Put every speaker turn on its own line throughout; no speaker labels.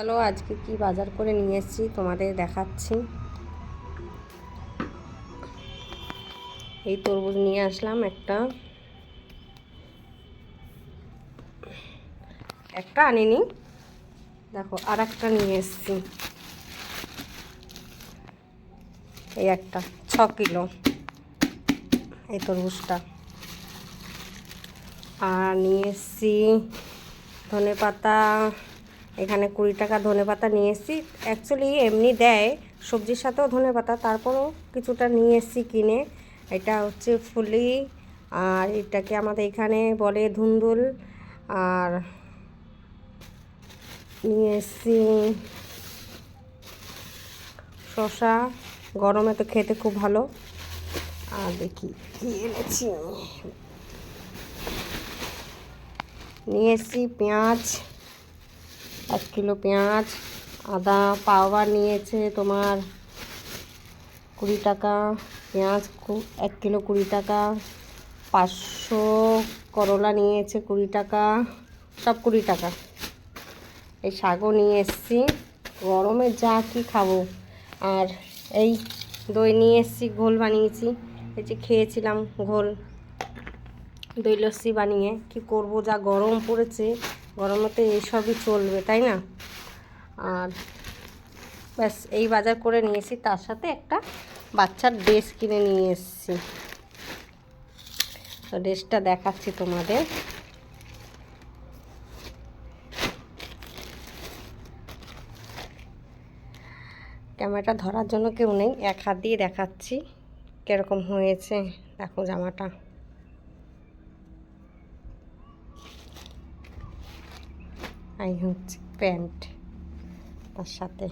চলো আজকে কি বাজার করে নিয়ে এসেছি তোমাদের দেখাচ্ছি। এই তরমুজ নিয়ে আসলাম একটা আনিনি, দেখো আর একটা নিয়ে এসেছি। এই একটা 6 কিলো এই তরমুজটা। আর নিয়ে এসেছি ধনেপাতা, এখানে 20 টাকা ধনেপাতা নিয়ে এসেছি। অ্যাকচুয়ালি এমনি দেয় সবজির সাথেও ধনেপাতা, তারপরেও কিছুটা নিয়ে এসেছি কিনে। এটা হচ্ছে ফুলি, আর এটাকে আমাদের এখানে বলে ধুন্দুল। আর নিয়ে এসেছি শসা, গরমে তো খেতে খুব ভালো। আর দেখি কি এনেছি, নিয়ে এসেছি পেঁয়াজ, 1 কিলো পেঁয়াজ। আদা পাওয়া নিয়েছে তোমার 20 টাকা, পেঁয়াজ 1 কিলো 20 টাকা। 500 করলা নিয়েছে 20 টাকা, সব 20 টাকা। এই শাকও নিয়ে এসেছি, গরমে যা কি খাবো। আর এই দই নিয়ে এসেছি, ঘোল বানিয়েছি। এই যে খেয়েছিলাম ঘোল, দই লস্যি বানিয়ে। কি করব, যা গরম পড়েছে, গরমেতে এইসবই চলবে, তাই না? আর ব্যাস এই বাজার করে নিয়েছি, তার সাথে একটা বাচ্চার ড্রেস কিনে নিয়ে এসেছি। তো ড্রেসটা দেখাচ্ছি তোমাদের। ক্যামেরাটা ধরার জন্য কেউ নেই, এক হাত দিয়ে দেখাচ্ছি কীরকম হয়েছে। দেখো জামাটা, এই হচ্ছে প্যান্ট তার সাথে।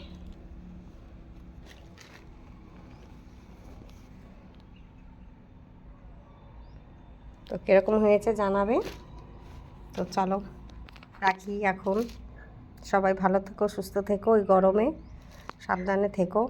তো কীরকম হয়েছে জানাবে। তো চলো রাখি এখন। সবাই ভালো থেকো, সুস্থ থেকো, ওই গরমে সাবধানে থেকো।